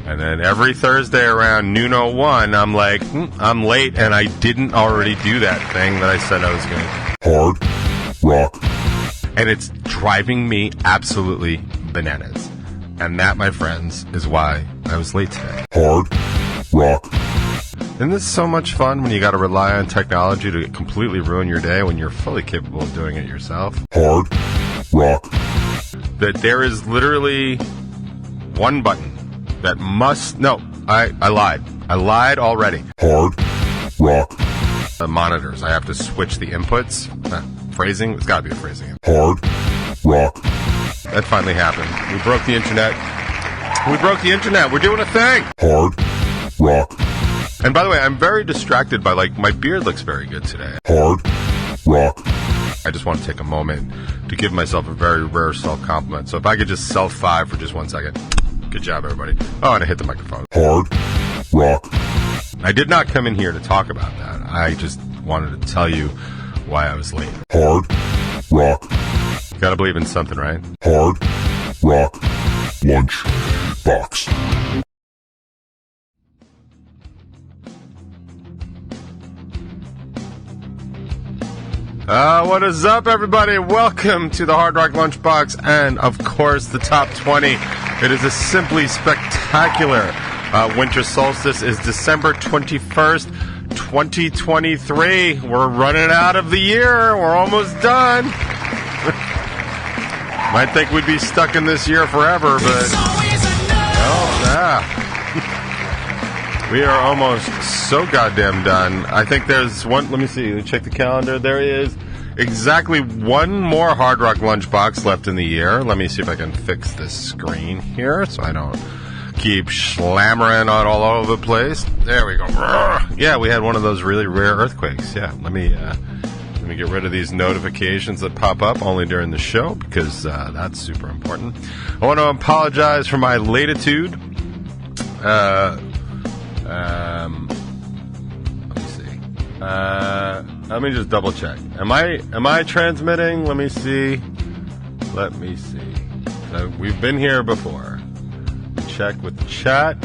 And then every Thursday around noon 01, I'm like, I'm late, and I didn't already do that thing that I said I was going to. Hard Rock. And it's driving me absolutely bananas. And that, my friends, is why I was late today. Hard Rock. Isn't this so much fun when you got to rely on technology to completely ruin your day when you're fully capable of doing it yourself? Hard Rock. That there is literally one button that must... No, I lied. I lied already. Hard Rock. The monitors. I have to switch the inputs. Phrasing? It's got to be a phrasing. Hard Rock. That finally happened. We broke the internet. We broke the internet. We're doing a thing. Hard Rock. And by the way, I'm very distracted by, my beard looks very good today. Hard Rock. I just want to take a moment to give myself a very rare self-compliment. So if I could just self-5 for just 1 second. Good job, everybody. Oh, and I hit the microphone. Hard Rock. I did not come in here to talk about that. I just wanted to tell you why I was late. Hard Rock. Gotta believe in something, right? Hard Rock Lunchbox. What is up, everybody? Welcome to the Hard Rock Lunchbox and, of course, the Top 20. It is a simply spectacular winter solstice. Is December 21st, 2023. We're running out of the year. We're almost done. Might think we'd be stuck in this year forever, but... We are almost so goddamn done. I think there's one... Let me see. Let me check the calendar. There is exactly one more Hard Rock Lunchbox left in the year. Let me see if I can fix this screen here so I don't keep slammering on all over the place. There we go. Yeah, we had one of those really rare earthquakes. Yeah, let me get rid of these notifications that pop up only during the show because that's super important. I want to apologize for my latitude. Let me see. Let me just double check. Am I transmitting? Let me see. We've been here before. Check with the chat.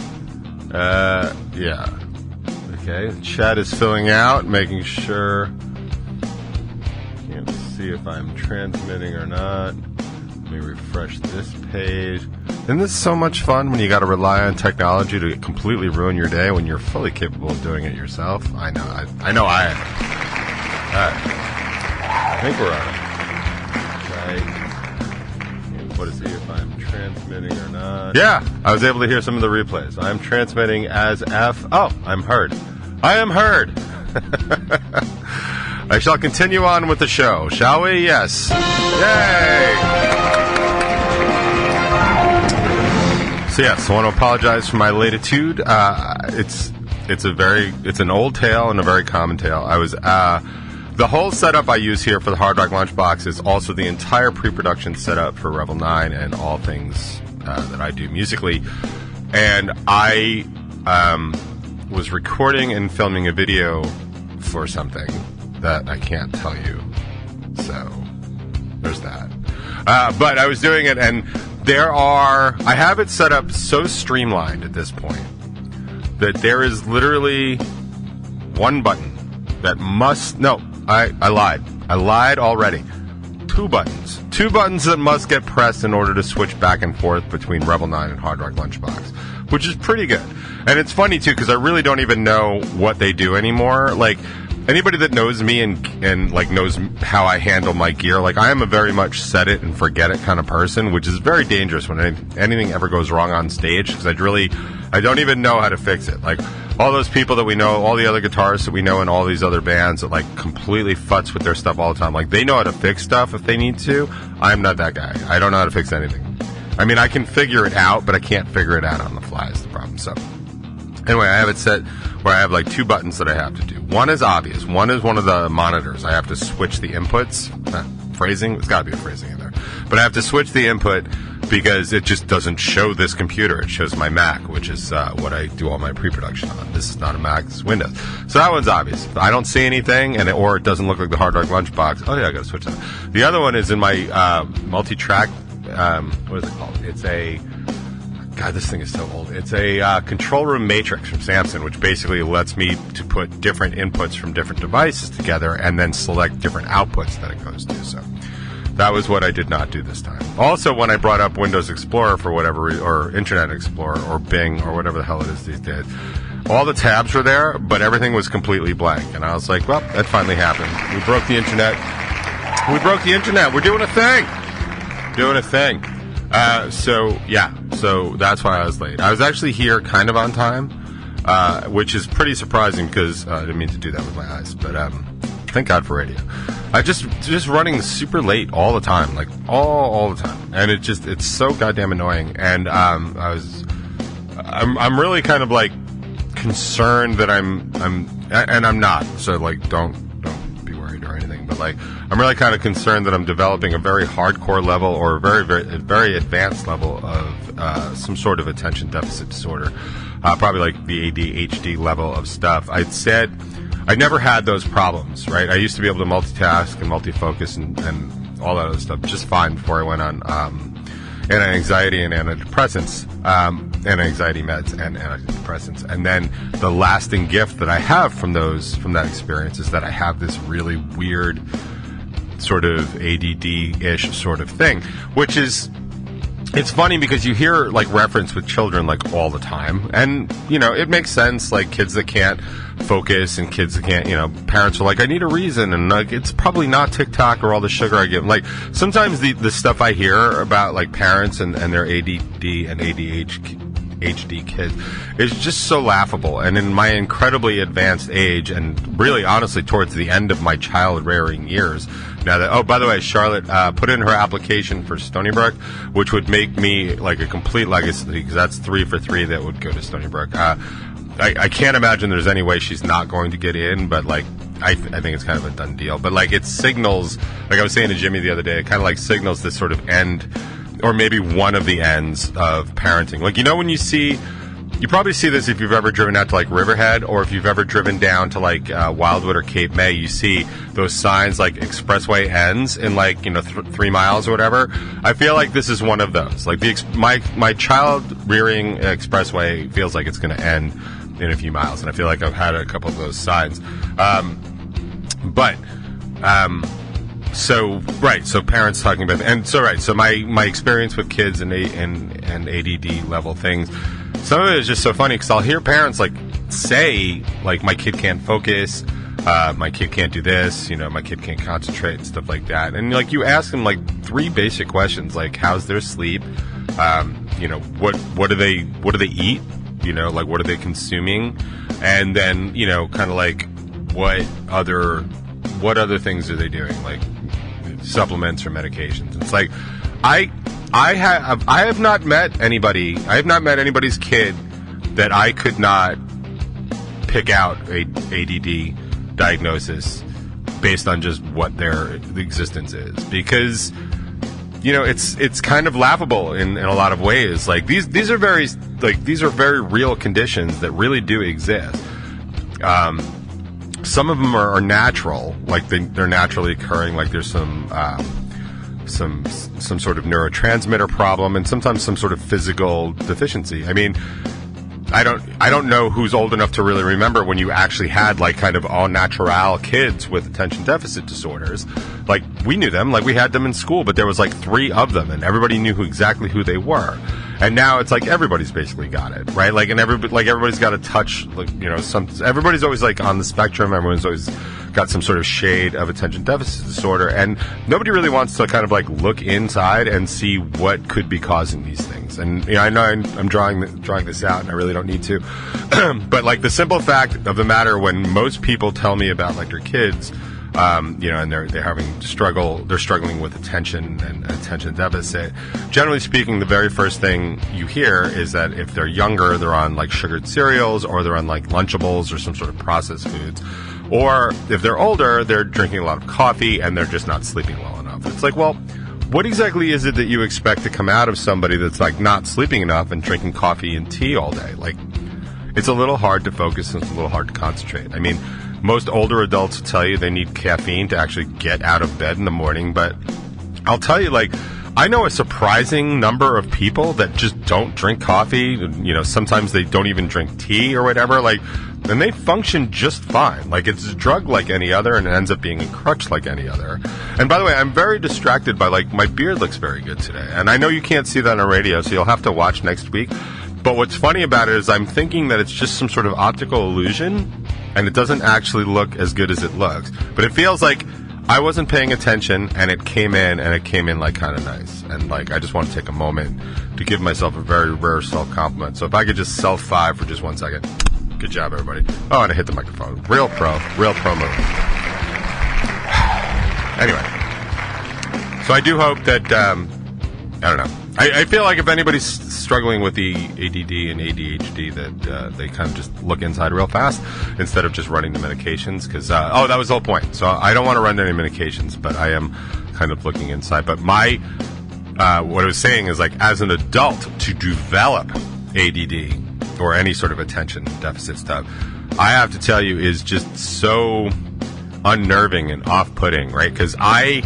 Yeah. Okay. The chat is filling out, making sure. Can't see if I'm transmitting or not. Let me refresh this page. Isn't this so much fun when you got to rely on technology to completely ruin your day when you're fully capable of doing it yourself? I know I am. I think we're on. Right. What is it, if I'm transmitting or not? Yeah, I was able to hear some of the replays. I'm transmitting as F. Oh, I'm heard. I am heard. I shall continue on with the show, shall we? Yes. Yay! So yes, I want to apologize for my latitude. It's an old tale and a very common tale. I was the whole setup I use here for the Hard Rock Lunchbox is also the entire pre-production setup for Revel 9 and all things that I do musically. And I was recording and filming a video for something that I can't tell you. So there's that. But I was doing it, and I have it set up so streamlined at this point that there is literally one button that must... No, I lied. I lied already. Two buttons. Two buttons that must get pressed in order to switch back and forth between Revel 9 and Hard Rock Lunchbox, which is pretty good. And it's funny, too, because I really don't even know what they do anymore. Anybody that knows me and knows how I handle my gear, I am a very much set it and forget it kind of person, which is very dangerous when anything ever goes wrong on stage, because I don't even know how to fix it. All those people that we know, all the other guitarists that we know in all these other bands that completely futz with their stuff all the time. They know how to fix stuff if they need to. I'm not that guy. I don't know how to fix anything. I mean, I can figure it out, but I can't figure it out on the fly is the problem. So anyway, I have it set where I have two buttons that I have to do. One is obvious. One is one of the monitors. I have to switch the inputs. Phrasing? It's got to be a phrasing in there. But I have to switch the input because it just doesn't show this computer. It shows my Mac, which is what I do all my pre-production on. This is not a Mac, it's Windows. So that one's obvious. I don't see anything, or it doesn't look like the Hard Rock Lunchbox. Oh, yeah, I got to switch that. The other one is in my multi-track, what is it called? It's a God, this thing is so old. It's a control room matrix from Samsung, which basically lets me to put different inputs from different devices together and then select different outputs that it goes to. So that was what I did not do this time. Also, when I brought up Windows Explorer for whatever reason, or Internet Explorer, or Bing, or whatever the hell it is these days, all the tabs were there, but everything was completely blank. And I was like, well, that finally happened. We broke the internet. We're doing a thing. So that's why I was late. I was actually here kind of on time, which is pretty surprising because I didn't mean to do that with my eyes. But thank God for radio. I just running super late all the time, like all the time, and it's so goddamn annoying. And I'm really kind of like concerned that I'm not. So like don't be worried or anything. But like I'm really kind of concerned that I'm developing a very hardcore level or a very advanced level of some sort of attention deficit disorder, probably like the ADHD level of stuff. I'd said I never had those problems, right? I used to be able to multitask and multifocus and all that other stuff just fine before I went on anti-anxiety and antidepressants, anti-anxiety meds and antidepressants. And then the lasting gift that I have from that experience is that I have this really weird sort of ADD-ish sort of thing, which is, it's funny because you hear like reference with children like all the time, and you know it makes sense. Like kids that can't focus and kids that can't, parents are like, I need a reason, and like it's probably not TikTok or all the sugar I give them. Like sometimes the stuff I hear about like parents and their ADD and ADHD kids is just so laughable. And in my incredibly advanced age, and really honestly towards the end of my child rearing years, now that, oh, by the way, Charlotte put in her application for Stony Brook, which would make me like a complete legacy, because that's 3 for 3 that would go to Stony Brook. I can't imagine there's any way she's not going to get in, but like I think it's kind of a done deal. But like it signals, like I was saying to Jimmy the other day, it kind of like signals this sort of end, or maybe one of the ends of parenting. Like, when you probably see this if you've ever driven out to like Riverhead, or if you've ever driven down to like Wildwood or Cape May, you see those signs like expressway ends in like 3 miles or whatever. I feel like this is one of those. Like my child rearing expressway feels like it's going to end in a few miles, and I feel like I've had a couple of those signs. So parents talking about, and so my experience with kids and ADD level things, some of it is just so funny because I'll hear parents like say like my kid can't focus, my kid can't do this, my kid can't concentrate and stuff like that, and like you ask them like 3 basic questions like how's their sleep, what do they eat, like what are they consuming, and then kind of like what other things are they doing, like supplements or medications. It's like I have not met anybody's kid that I could not pick out a ADD diagnosis based on just what their existence is, because it's kind of laughable in a lot of ways. Like these are very real conditions that really do exist. Some of them are natural, like they're naturally occurring, like there's some sort of neurotransmitter problem, and sometimes some sort of physical deficiency. I mean, I don't know who's old enough to really remember when you actually had like kind of all natural kids with attention deficit disorders. Like we knew them, like we had them in school, but there was like 3 of them, and everybody knew exactly who they were. And now it's like everybody's basically got it, right? Like, and everybody's got a touch, like, everybody's always like on the spectrum. Everyone's always got some sort of shade of attention deficit disorder, and nobody really wants to kind of like look inside and see what could be causing these things. And I know I'm drawing this out, and I really don't need to, but like the simple fact of the matter, when most people tell me about like their kids, and they're struggling with attention and attention deficit. Generally speaking, the very first thing you hear is that if they're younger, they're on like sugared cereals, or they're on like Lunchables or some sort of processed foods. Or if they're older, they're drinking a lot of coffee and they're just not sleeping well enough. It's like, well, what exactly is it that you expect to come out of somebody that's like not sleeping enough and drinking coffee and tea all day? Like, it's a little hard to focus and it's a little hard to concentrate. I mean, most older adults will tell you they need caffeine to actually get out of bed in the morning, but I'll tell you, like, I know a surprising number of people that just don't drink coffee. You know, sometimes they don't even drink tea or whatever. Like, and they function just fine. Like, it's a drug like any other, and it ends up being a crutch like any other. And by the way, I'm very distracted by, like, my beard looks very good today. And I know you can't see that on the radio, so you'll have to watch next week. But what's funny about it is I'm thinking that it's just some sort of optical illusion, and it doesn't actually look as good as it looks. But it feels like I wasn't paying attention, and it came in like kind of nice. And like, I just want to take a moment to give myself a very rare self-compliment. So if I could just self-5 for just 1 second. Good job, everybody. Oh, and I hit the microphone. Real pro move. Anyway. So I do hope that, I don't know. I feel like if anybody's struggling with the ADD and ADHD, that they kind of just look inside real fast instead of just running the medications. Because that was the whole point. So I don't want to run any medications, but I am kind of looking inside. But my what I was saying is, like, as an adult, to develop ADD or any sort of attention deficit stuff, I have to tell you, is just so unnerving and off-putting, right? Because I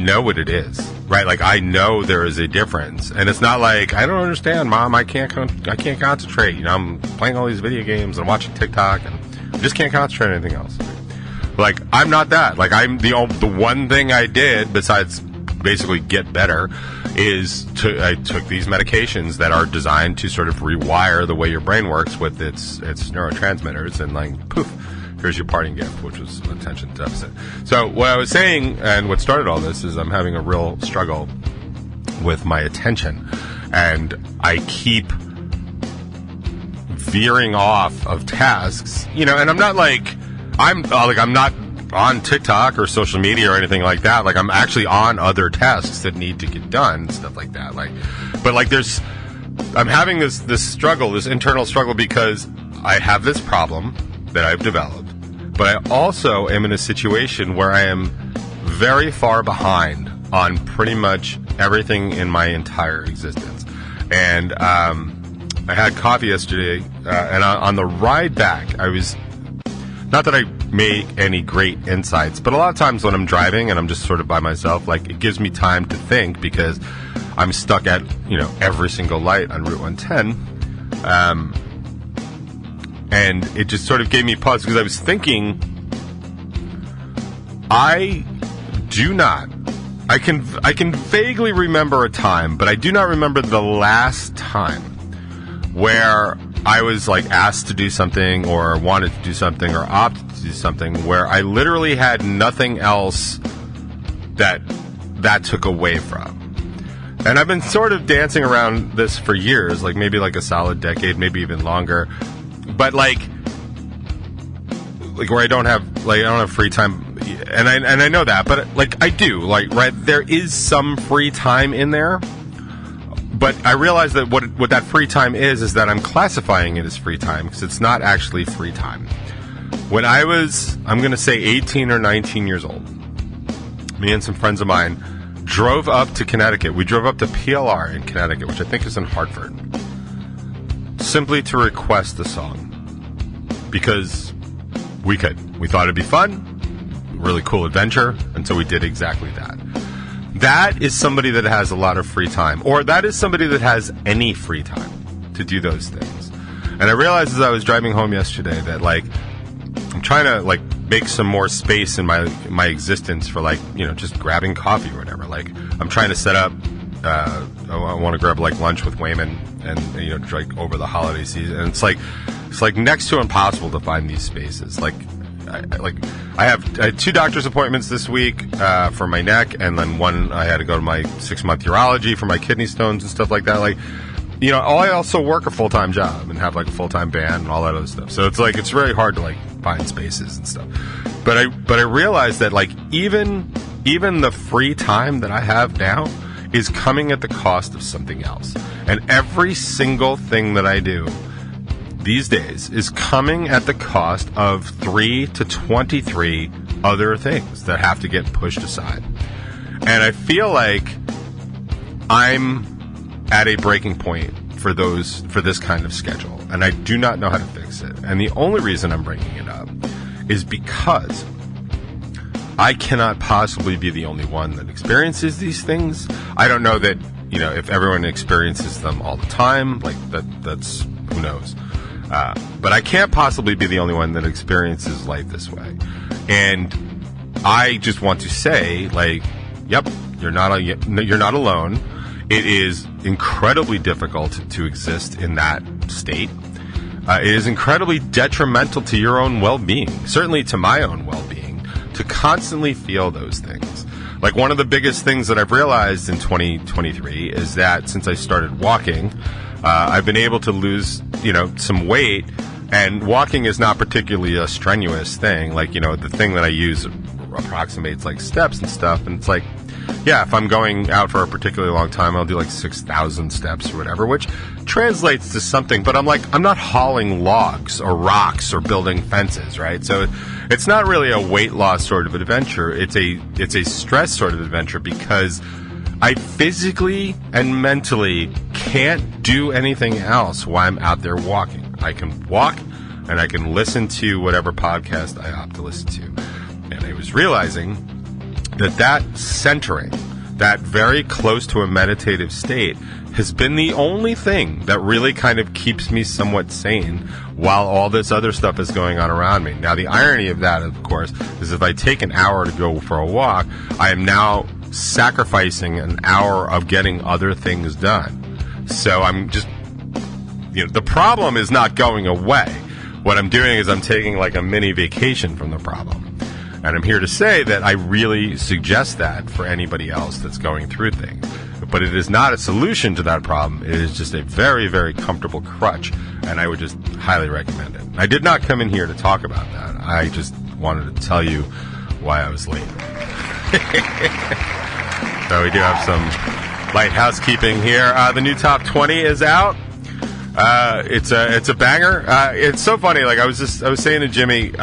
know what it is. Right, like, I know there is a difference, and it's not like, I don't understand, Mom, I can't concentrate. You know, I'm playing all these video games and watching TikTok, and I just can't concentrate on anything else. Like, I'm not that. Like, I'm the one thing I did besides basically get better is I took these medications that are designed to sort of rewire the way your brain works with its neurotransmitters, and like, poof. Here's your parting gift, which was attention deficit. So what I was saying, and what started all this, is I'm having a real struggle with my attention, and I keep veering off of tasks, you know. And I'm not like I'm not on TikTok or social media or anything like that. Like, I'm actually on other tasks that need to get done, stuff like that. Like, but like, I'm having this struggle, this internal struggle, because I have this problem that I've developed. But I also am in a situation where I am very far behind on pretty much everything in my entire existence. And I had coffee yesterday, and on the ride back, I was... Not that I make any great insights, but a lot of times when I'm driving and I'm just sort of by myself, like, it gives me time to think, because I'm stuck at, you know, every single light on Route 110. And it just sort of gave me pause, because I was thinking, I can vaguely remember a time, but I do not remember the last time where I was, like, asked to do something or wanted to do something or opted to do something where I literally had nothing else that took away from. And I've been sort of dancing around this for years, like maybe like a solid decade, maybe even longer. But like where I don't have free time, and I know that, but like I do, like, right, there is some free time in there, but I realize that what that free time is that I'm classifying it as free time, because it's not actually free time. When I was, I'm going to say 18 or 19 years old, me and some friends of mine drove up to Connecticut. We drove up to PLR in Connecticut, which I think is in Hartford, simply to request the song. Because we could. We thought it'd be fun, really cool adventure, and so we did exactly that. That is somebody that has a lot of free time, or that is somebody that has any free time to do those things. And I realized as I was driving home yesterday that, like, I'm trying to, like, make some more space in my existence for, like, you know, just grabbing coffee or whatever. Like, I'm trying to set up, I want to grab, like, lunch with Wayman, and, you know, like, over the holiday season. And it's like next to impossible to find these spaces. I had 2 doctor's appointments this week for my neck, and then one I had to go to my 6-month urology for my kidney stones and stuff like that. Like, you know, I also work a full-time job and have, like, a full-time band and all that other stuff. So it's like, it's really hard to, like, find spaces and stuff. But I realized that, like, even the free time that I have now is coming at the cost of something else. And every single thing that I do these days is coming at the cost of 3 to 23 other things that have to get pushed aside. And I feel like I'm at a breaking point for this kind of schedule, and I do not know how to fix it. And the only reason I'm bringing it up is because I cannot possibly be the only one that experiences these things. I don't know that, if everyone experiences them all the time, like that's, who knows. But I can't possibly be the only one that experiences life this way. And I just want to say, yep, you're not alone. It is incredibly difficult to exist in that state. It is incredibly detrimental to your own well-being, certainly to my own well-being, to constantly feel those things. Like, one of the biggest things that I've realized in 2023 is that since I started walking, I've been able to lose, some weight, and walking is not particularly a strenuous thing. Like, the thing that I use approximates like steps and stuff, and it's like, yeah, if I'm going out for a particularly long time, I'll do like 6,000 steps or whatever, which translates to something, but I'm not hauling logs or rocks or building fences, right? So it's not really a weight loss sort of adventure. It's a stress sort of adventure, because I physically and mentally can't do anything else while I'm out there walking. I can walk and I can listen to whatever podcast I opt to listen to. And I was realizing that centering, that very close to a meditative state, has been the only thing that really kind of keeps me somewhat sane while all this other stuff is going on around me. Now, the irony of that, of course, is if I take an hour to go for a walk, I am now sacrificing an hour of getting other things done. So I'm just, the problem is not going away. What I'm doing is I'm taking like a mini vacation from the problem. And I'm here to say that I really suggest that for anybody else that's going through things. But it is not a solution to that problem. It is just a very, very comfortable crutch, and I would just highly recommend it. I did not come in here to talk about that. I just wanted to tell you why I was late. So we do have some light housekeeping here. The new top 20 is out. It's a banger. It's so funny. Like, I was saying to Jimmy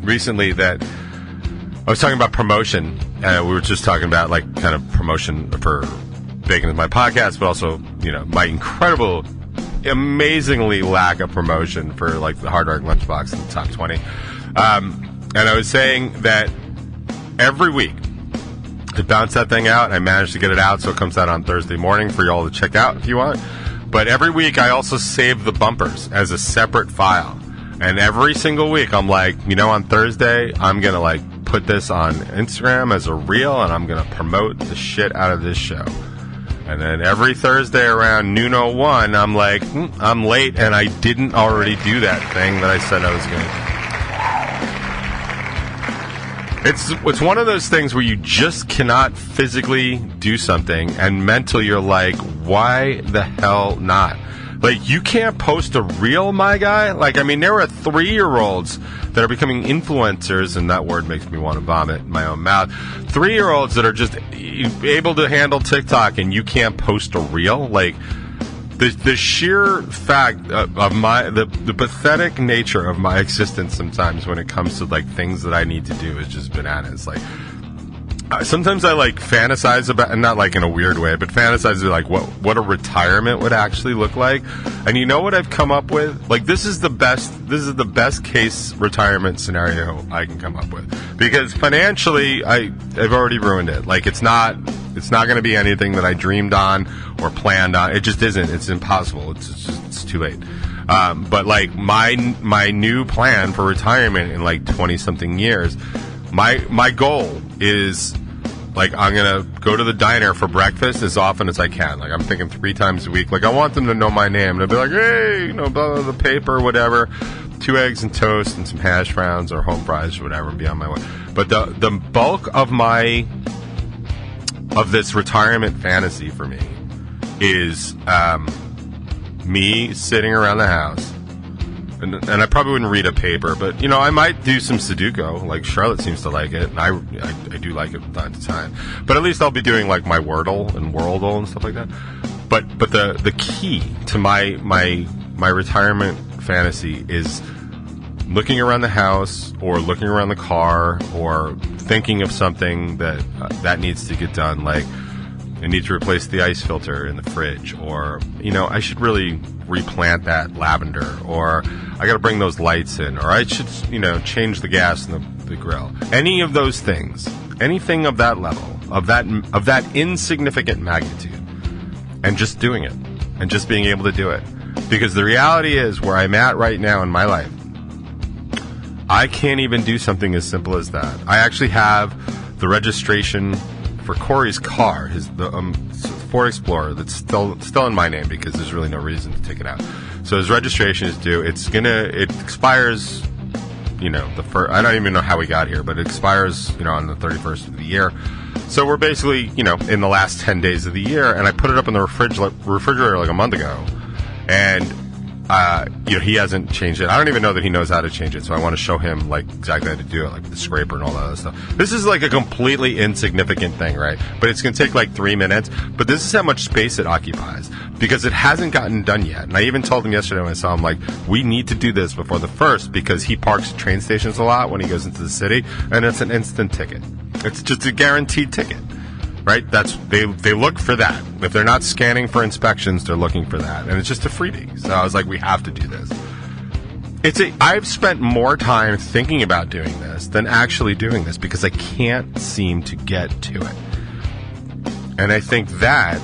recently that I was talking about promotion. We were just talking about like kind of promotion for Bacon is my podcast, but also, my incredible, amazingly lack of promotion for like the Hard Rock Lunchbox in the top 20. And I was saying that every week I bounce that thing out. I managed to get it out, so it comes out on Thursday morning for you all to check out if you want. But every week I also save the bumpers as a separate file. And every single week I'm like, on Thursday I'm going to like put this on Instagram as a reel, and I'm going to promote the shit out of this show. And then every Thursday around noon 01, I'm like, I'm late, and I didn't already do that thing that I said I was going to do. It's one of those things where you just cannot physically do something, and mentally you're like, why the hell not? Like, you can't post a reel, my guy? Like, I mean, there are 3-year-olds that are becoming influencers, and that word makes me want to vomit in my own mouth. 3-year-olds that are just able to handle TikTok, and you can't post a reel? Like, the sheer fact of the pathetic nature of my existence sometimes when it comes to, like, things that I need to do is just bananas. Like, sometimes I like fantasize about, and not like in a weird way, but fantasize like what a retirement would actually look like. And you know what I've come up with? Like, this is the best case retirement scenario I can come up with, because financially I've already ruined it. Like, it's not going to be anything that I dreamed on or planned on. It just isn't. It's impossible. It's too late. But like my new plan for retirement in like 20 something years, my goal is, like, I'm going to go to the diner for breakfast as often as I can. Like, I'm thinking 3 times a week. Like, I want them to know my name. And they'll be like, hey, blah, blah, the paper, whatever. 2 eggs and toast and some hash browns or home fries or whatever, and be on my way. But the bulk of this retirement fantasy for me is me sitting around the house. And I probably wouldn't read a paper, but, I might do some Sudoku. Like, Charlotte seems to like it, and I do like it from time to time. But at least I'll be doing, like, my Wordle and Worldle and stuff like that. But the key to my retirement fantasy is looking around the house or looking around the car or thinking of something that needs to get done. Like, I need to replace the ice filter in the fridge, or, I should really replant that lavender, or I got to bring those lights in, or I should, change the gas in the grill. Any of those things, anything of that level, of that insignificant magnitude, and just doing it, and just being able to do it. Because the reality is, where I'm at right now in my life, I can't even do something as simple as that. I actually have the registration for Corey's car, the Ford Explorer, that's still in my name because there's really no reason to take it out. So his registration is due. It expires, the first. I don't even know how we got here, but it expires, on the 31st of the year. So we're basically, in the last 10 days of the year, and I put it up in the refrigerator like a month ago, and he hasn't changed it. I don't even know that he knows how to change it, so I want to show him like exactly how to do it, like the scraper and all that other stuff. This is like a completely insignificant thing, right? But it's going to take like 3 minutes. But this is how much space it occupies, because it hasn't gotten done yet. And I even told him yesterday when I saw him, like, we need to do this before the 1st, because he parks at train stations a lot when he goes into the city, and it's an instant ticket. It's just a guaranteed ticket. Right? They look for that. If they're not scanning for inspections, they're looking for that. And it's just a freebie. So I was like, we have to do this. I've spent more time thinking about doing this than actually doing this, because I can't seem to get to it. And I think that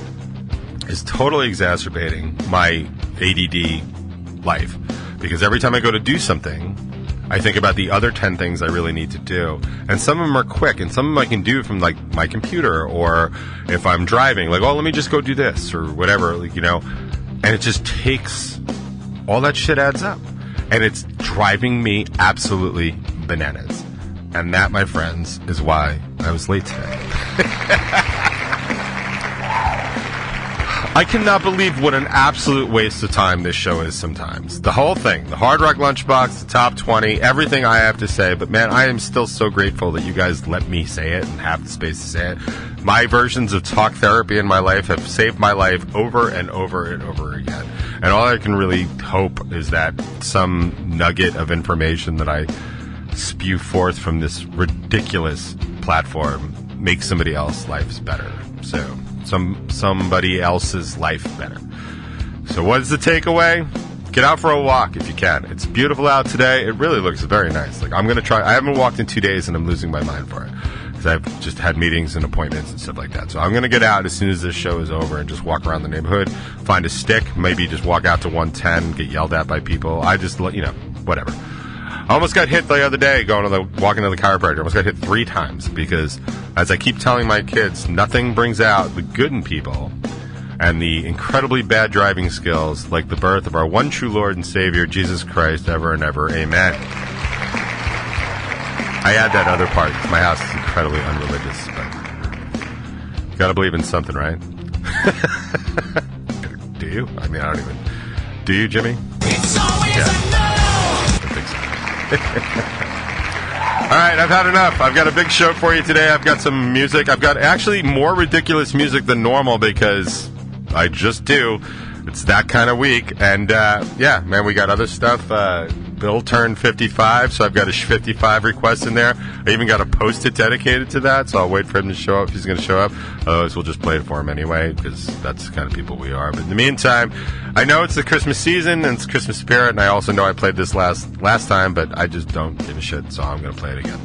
is totally exacerbating my ADD life. Because every time I go to do something, I think about the other 10 things I really need to do. And some of them are quick, and some of them I can do from, like, my computer, or if I'm driving, like, oh, let me just go do this, or whatever, like, and it just takes, all that shit adds up. And it's driving me absolutely bananas. And that, my friends, is why I was late today. I cannot believe what an absolute waste of time this show is sometimes. The whole thing, the Hard Rock Lunchbox, the top 20, everything I have to say. But, man, I am still so grateful that you guys let me say it and have the space to say it. My versions of talk therapy in my life have saved my life over and over and over again. And all I can really hope is that some nugget of information that I spew forth from this ridiculous platform makes somebody else's lives better. So somebody else's life better. So what is the takeaway? Get out for a walk if you can. It's beautiful out today. It really looks very nice. Like, I'm going to try. I haven't walked in 2 days, and I'm losing my mind for it, because I've just had meetings and appointments and stuff like that. So I'm going to get out as soon as this show is over and just walk around the neighborhood, find a stick, maybe just walk out to 110, get yelled at by people. I just, whatever. I almost got hit the other day walking to the chiropractor. I almost got hit 3 times, because, as I keep telling my kids, nothing brings out the good in people and the incredibly bad driving skills like the birth of our one true Lord and Savior, Jesus Christ, ever and ever. Amen. I add that other part, because my house is incredibly unreligious, but you gotta believe in something, right? Do you? I mean, I don't even... Do you, Jimmy? It's always a no! All right, I've had enough. I've got a big show for you today. I've got some music. I've got actually more ridiculous music than normal, because I just do. It's that kind of week. And, man, we got other stuff. Bill turned 55, so I've got a 55 request in there. I even got a post-it dedicated to that, so I'll wait for him to show up if he's going to show up. Otherwise, we'll just play it for him anyway, because that's the kind of people we are. But in the meantime, I know it's the Christmas season, and it's Christmas spirit, and I also know I played this last time, but I just don't give a shit, so I'm going to play it again.